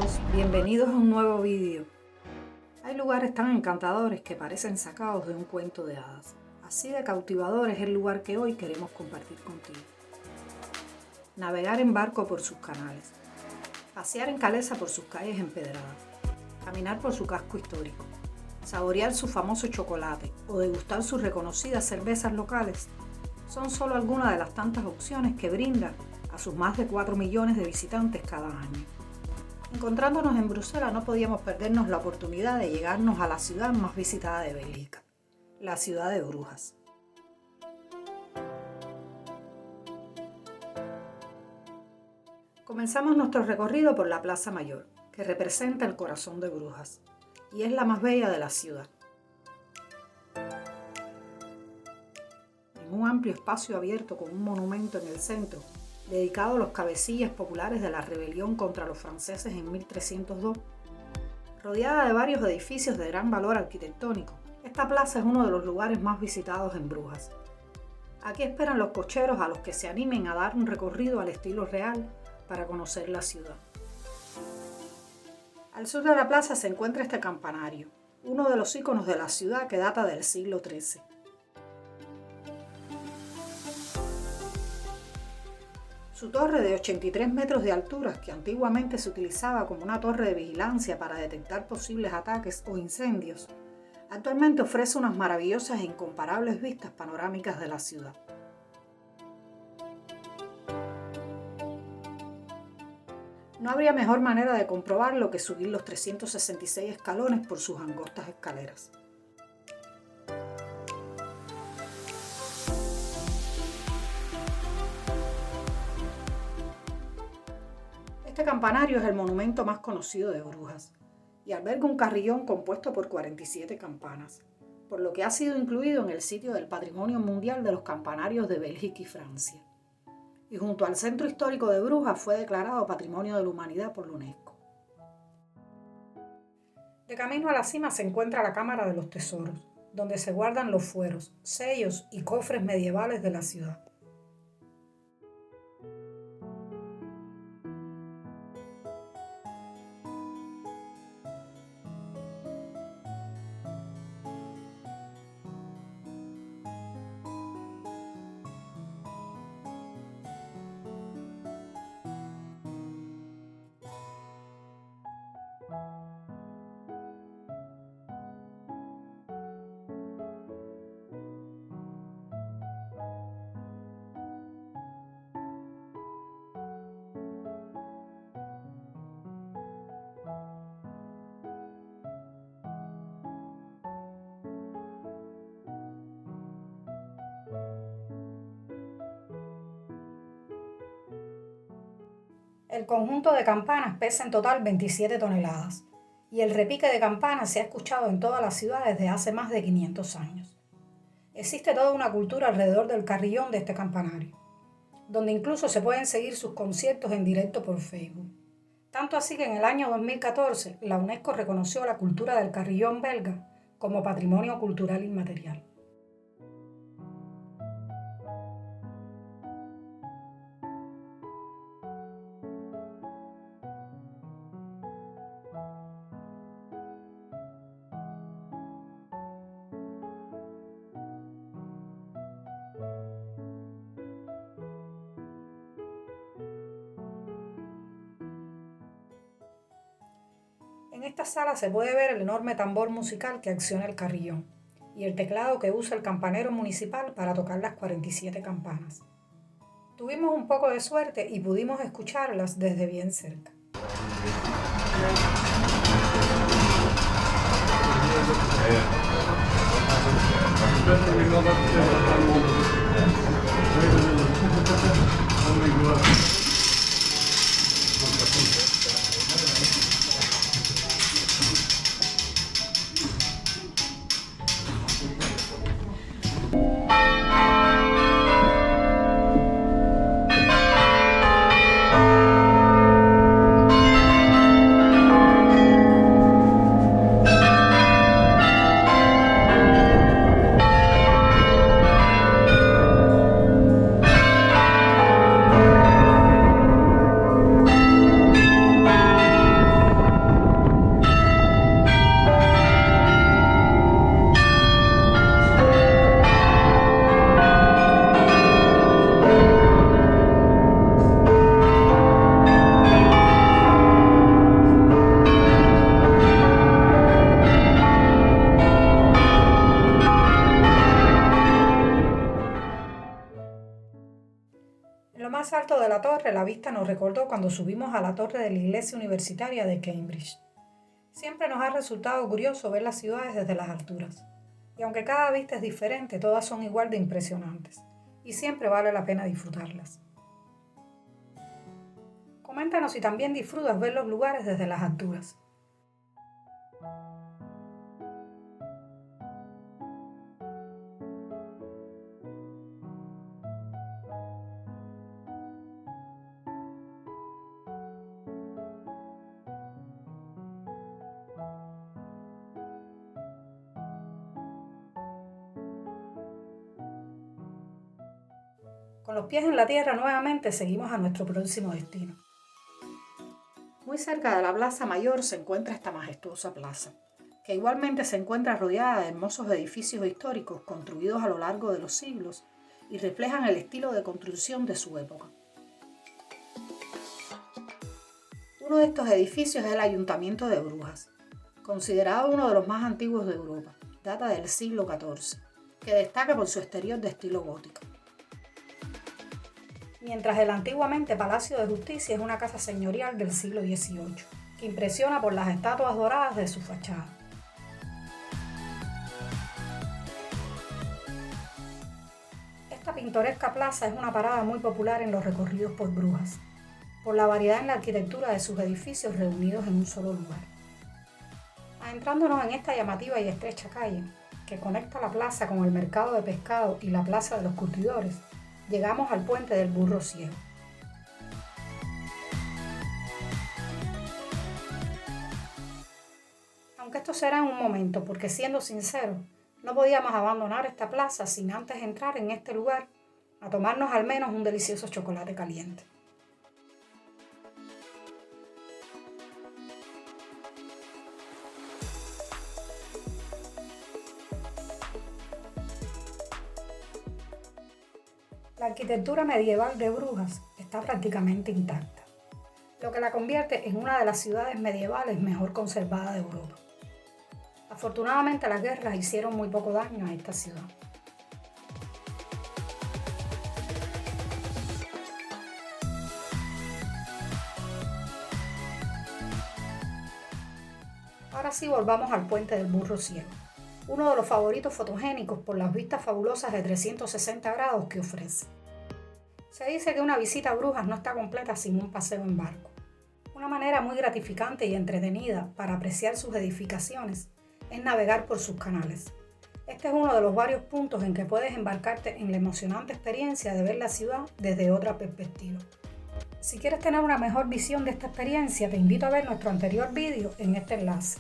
todos, bienvenidos a un nuevo vídeo. Hay lugares tan encantadores que parecen sacados de un cuento de hadas. Así de cautivador es el lugar que hoy queremos compartir contigo. Navegar en barco por sus canales, pasear en calesa por sus calles empedradas, caminar por su casco histórico, saborear su famoso chocolate o degustar sus reconocidas cervezas locales son solo algunas de las tantas opciones que brinda a sus más de 4 millones de visitantes cada año. Encontrándonos en Bruselas no podíamos perdernos la oportunidad de llegarnos a la ciudad más visitada de Bélgica, la ciudad de Brujas. Comenzamos nuestro recorrido por la Plaza Mayor, que representa el corazón de Brujas, y es la más bella de la ciudad. En un amplio espacio abierto con un monumento en el centro, dedicado a los cabecillas populares de la rebelión contra los franceses en 1302, rodeada de varios edificios de gran valor arquitectónico, esta plaza es uno de los lugares más visitados en Brujas. Aquí esperan los cocheros a los que se animen a dar un recorrido al estilo real para conocer la ciudad. Al sur de la plaza se encuentra este campanario, uno de los íconos de la ciudad que data del siglo XIII. Su torre de 83 metros de altura, que antiguamente se utilizaba como una torre de vigilancia para detectar posibles ataques o incendios, actualmente ofrece unas maravillosas e incomparables vistas panorámicas de la ciudad. No habría mejor manera de comprobarlo que subir los 366 escalones por sus angostas escaleras. Este campanario es el monumento más conocido de Brujas y alberga un carrillón compuesto por 47 campanas, por lo que ha sido incluido en el sitio del Patrimonio Mundial de los Campanarios de Bélgica y Francia. Y junto al Centro Histórico de Brujas fue declarado Patrimonio de la Humanidad por la UNESCO. De camino a la cima se encuentra la Cámara de los Tesoros, donde se guardan los fueros, sellos y cofres medievales de la ciudad. El conjunto de campanas pesa en total 27 toneladas y el repique de campanas se ha escuchado en toda la ciudad desde hace más de 500 años. Existe toda una cultura alrededor del carrillón de este campanario, donde incluso se pueden seguir sus conciertos en directo por Facebook. Tanto así que en el año 2014 la UNESCO reconoció la cultura del carrillón belga como Patrimonio Cultural Inmaterial. En esta sala se puede ver el enorme tambor musical que acciona el carrillón y el teclado que usa el campanero municipal para tocar las 47 campanas. Tuvimos un poco de suerte y pudimos escucharlas desde bien cerca. lo más alto de la torre, la vista nos recordó cuando subimos a la torre de la iglesia universitaria de Cambridge. Siempre nos ha resultado curioso ver las ciudades desde las alturas. Y aunque cada vista es diferente, todas son igual de impresionantes. Y siempre vale la pena disfrutarlas. Coméntanos si también disfrutas ver los lugares desde las alturas. Con los pies en la tierra nuevamente seguimos a nuestro próximo destino. Muy cerca de la Plaza Mayor se encuentra esta majestuosa plaza, que igualmente se encuentra rodeada de hermosos edificios históricos construidos a lo largo de los siglos y reflejan el estilo de construcción de su época. Uno de estos edificios es el Ayuntamiento de Brujas, considerado uno de los más antiguos de Europa, data del siglo XIV, que destaca por su exterior de estilo gótico. Mientras el antiguamente Palacio de Justicia es una casa señorial del siglo XVIII, que impresiona por las estatuas doradas de su fachada. Esta pintoresca plaza es una parada muy popular en los recorridos por Brujas, por la variedad en la arquitectura de sus edificios reunidos en un solo lugar. Adentrándonos en esta llamativa y estrecha calle, que conecta la plaza con el mercado de pescado y la plaza de los curtidores, llegamos al puente del Burro Ciego. Aunque esto será en un momento, porque siendo sincero, no podíamos abandonar esta plaza sin antes entrar en este lugar a tomarnos al menos un delicioso chocolate caliente. La arquitectura medieval de Brujas está prácticamente intacta, lo que la convierte en una de las ciudades medievales mejor conservadas de Europa. Afortunadamente las guerras hicieron muy poco daño a esta ciudad. Ahora sí volvamos al puente del Burro Ciego, uno de los favoritos fotogénicos por las vistas fabulosas de 360 grados que ofrece. Se dice que una visita a Brujas no está completa sin un paseo en barco. Una manera muy gratificante y entretenida para apreciar sus edificaciones es navegar por sus canales. Este es uno de los varios puntos en que puedes embarcarte en la emocionante experiencia de ver la ciudad desde otra perspectiva. Si quieres tener una mejor visión de esta experiencia, te invito a ver nuestro anterior vídeo en este enlace,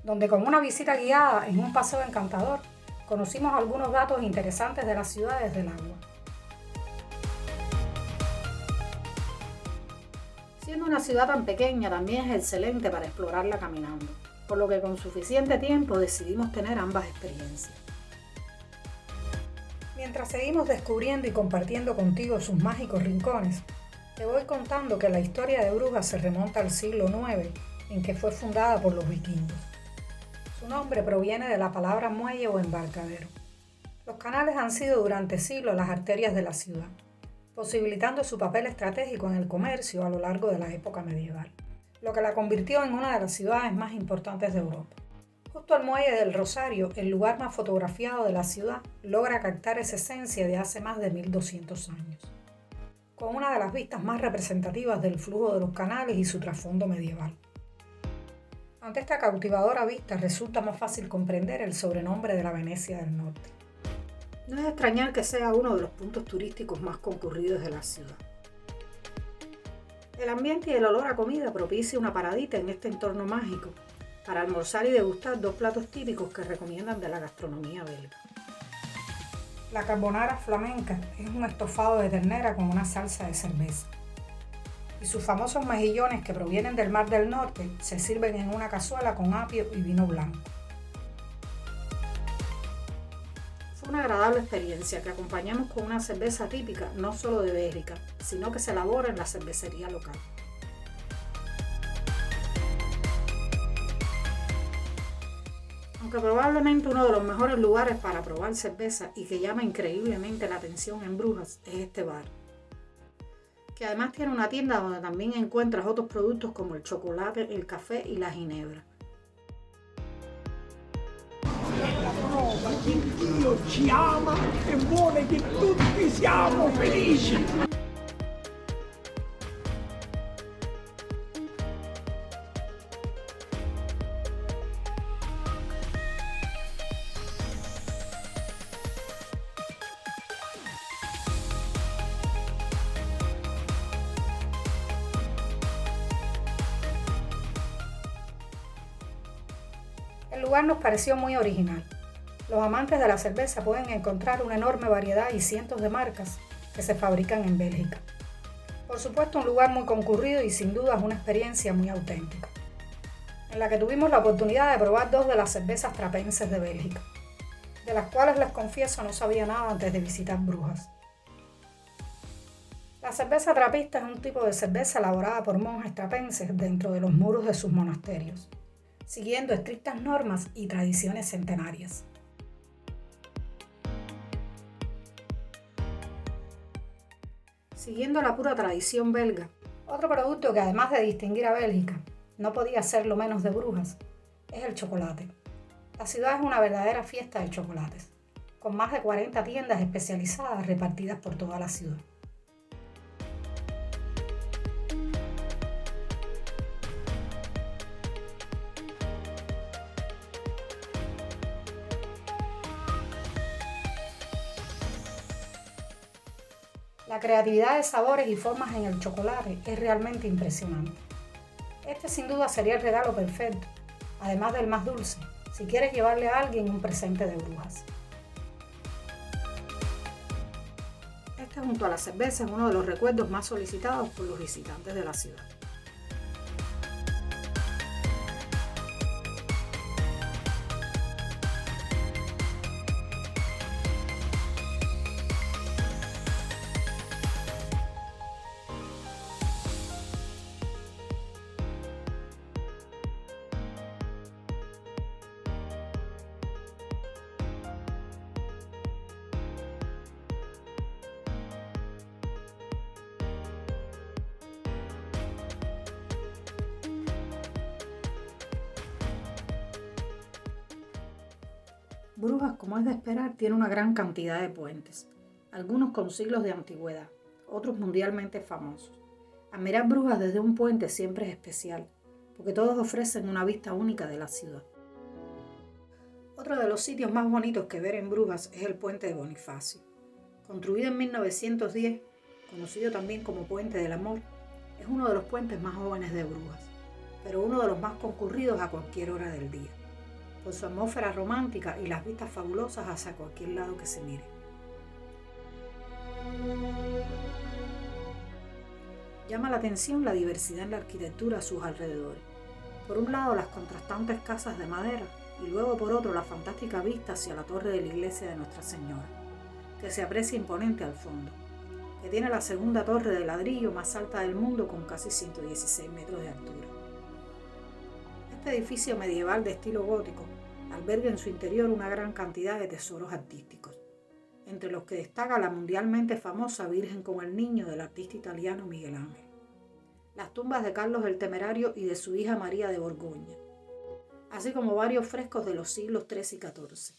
donde con una visita guiada en un paseo encantador, conocimos algunos datos interesantes de las ciudades del agua. Siendo una ciudad tan pequeña, también es excelente para explorarla caminando, por lo que con suficiente tiempo decidimos tener ambas experiencias. Mientras seguimos descubriendo y compartiendo contigo sus mágicos rincones, te voy contando que la historia de Brujas se remonta al siglo IX, en que fue fundada por los vikingos. Su nombre proviene de la palabra muelle o embarcadero. Los canales han sido durante siglos las arterias de la ciudad, posibilitando su papel estratégico en el comercio a lo largo de la época medieval, lo que la convirtió en una de las ciudades más importantes de Europa. Justo al muelle del Rosario, el lugar más fotografiado de la ciudad, logra captar esa esencia de hace más de 1200 años, con una de las vistas más representativas del flujo de los canales y su trasfondo medieval. Ante esta cautivadora vista resulta más fácil comprender el sobrenombre de la Venecia del Norte. No es de extrañar que sea uno de los puntos turísticos más concurridos de la ciudad. El ambiente y el olor a comida propicia una paradita en este entorno mágico para almorzar y degustar dos platos típicos que recomiendan de la gastronomía belga. La carbonara flamenca es un estofado de ternera con una salsa de cerveza. Y sus famosos mejillones que provienen del Mar del Norte se sirven en una cazuela con apio y vino blanco. Fue una agradable experiencia que acompañamos con una cerveza típica no solo de Bélgica, sino que se elabora en la cervecería local. Aunque probablemente uno de los mejores lugares para probar cerveza y que llama increíblemente la atención en Brujas es este bar. que además tiene una tienda donde también encuentras otros productos como el chocolate, el café y la ginebra. La prova che Dio ci ama e vuole che tutti siamo felici. El lugar nos pareció muy original. Los amantes de la cerveza pueden encontrar una enorme variedad y cientos de marcas que se fabrican en Bélgica. Por supuesto, un lugar muy concurrido y sin duda una experiencia muy auténtica, en la que tuvimos la oportunidad de probar 2 de las cervezas trapenses de Bélgica, de las cuales les confieso no sabía nada antes de visitar Brujas. La cerveza trapista es un tipo de cerveza elaborada por monjes trapenses dentro de los muros de sus monasterios, siguiendo estrictas normas y tradiciones centenarias. Siguiendo la pura tradición belga, otro producto que además de distinguir a Bélgica, no podía ser lo menos de Brujas, es el chocolate. La ciudad es una verdadera fiesta de chocolates, con más de 40 tiendas especializadas repartidas por toda la ciudad. La creatividad de sabores y formas en el chocolate es realmente impresionante. Este sin duda sería el regalo perfecto, además del más dulce, si quieres llevarle a alguien un presente de Brujas. Este junto a la cerveza es uno de los recuerdos más solicitados por los visitantes de la ciudad. Brujas, como es de esperar, tiene una gran cantidad de puentes, algunos con siglos de antigüedad, otros mundialmente famosos. Admirar Brujas desde un puente siempre es especial, porque todos ofrecen una vista única de la ciudad. Otro de los sitios más bonitos que ver en Brujas es el Puente de Bonifacio. Construido en 1910, conocido también como Puente del Amor, es uno de los puentes más jóvenes de Brujas, pero uno de los más concurridos a cualquier hora del día, por su atmósfera romántica y las vistas fabulosas hacia cualquier lado que se mire. Llama la atención la diversidad en la arquitectura a sus alrededores. Por un lado, las contrastantes casas de madera y luego por otro la fantástica vista hacia la torre de la iglesia de Nuestra Señora, que se aprecia imponente al fondo, que tiene la segunda torre de ladrillo más alta del mundo con casi 116 metros de altura. Este edificio medieval de estilo gótico alberga en su interior una gran cantidad de tesoros artísticos, entre los que destaca la mundialmente famosa Virgen con el Niño del artista italiano Miguel Ángel, las tumbas de Carlos el Temerario y de su hija María de Borgoña, así como varios frescos de los siglos XIII y XIV.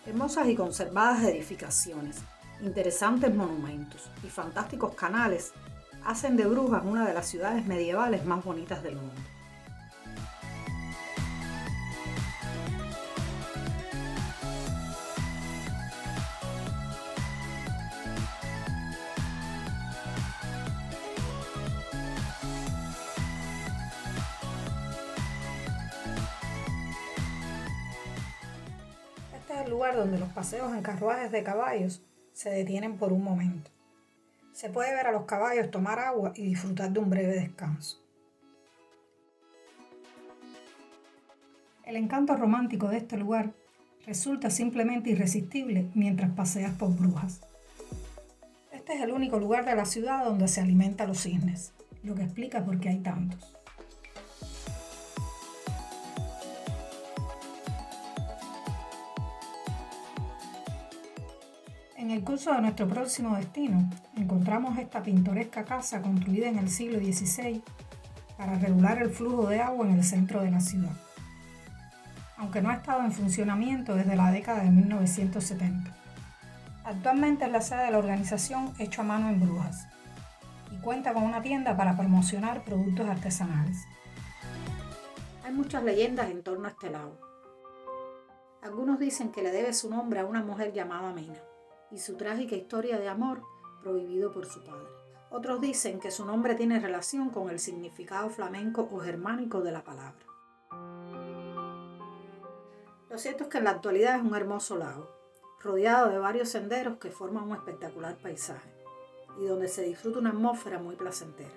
Hermosas y conservadas edificaciones, interesantes monumentos y fantásticos canales hacen de Brujas una de las ciudades medievales más bonitas del mundo. Este es el lugar donde los paseos en carruajes de caballos se detienen por un momento. Se puede ver a los caballos tomar agua y disfrutar de un breve descanso. El encanto romántico de este lugar resulta simplemente irresistible mientras paseas por Brujas. Este es el único lugar de la ciudad donde se alimentan los cisnes, lo que explica por qué hay tantos. En el curso de nuestro próximo destino, encontramos esta pintoresca casa construida en el siglo XVI para regular el flujo de agua en el centro de la ciudad, aunque no ha estado en funcionamiento desde la década de 1970. Actualmente es la sede de la organización Hecho a Mano en Brujas y cuenta con una tienda para promocionar productos artesanales. Hay muchas leyendas en torno a este lago. Algunos dicen que le debe su nombre a una mujer llamada Mena y su trágica historia de amor prohibido por su padre. Otros dicen que su nombre tiene relación con el significado flamenco o germánico de la palabra. Lo cierto es que en la actualidad es un hermoso lago, rodeado de varios senderos que forman un espectacular paisaje y donde se disfruta una atmósfera muy placentera.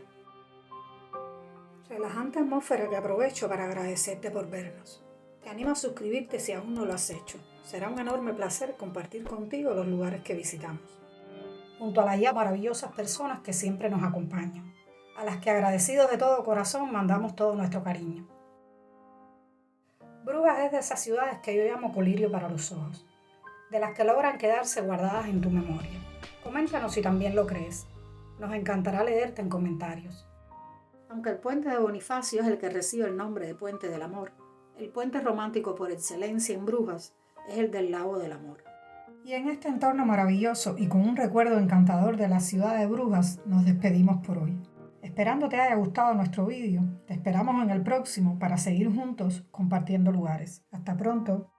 Relajante atmósfera que aprovecho para agradecerte por vernos. Te animo a suscribirte si aún no lo has hecho. Será un enorme placer compartir contigo los lugares que visitamos, junto a las ya maravillosas personas que siempre nos acompañan, a las que agradecidos de todo corazón mandamos todo nuestro cariño. Brujas es de esas ciudades que yo llamo colirio para los ojos, de las que logran quedarse guardadas en tu memoria. Coméntanos si también lo crees. Nos encantará leerte en comentarios. Aunque el puente de Bonifacio es el que recibe el nombre de Puente del Amor, el puente romántico por excelencia en Brujas es el del Lago del Amor. Y en este entorno maravilloso y con un recuerdo encantador de la ciudad de Brujas, nos despedimos por hoy. Esperando te haya gustado nuestro vídeo, te esperamos en el próximo para seguir juntos compartiendo lugares. Hasta pronto.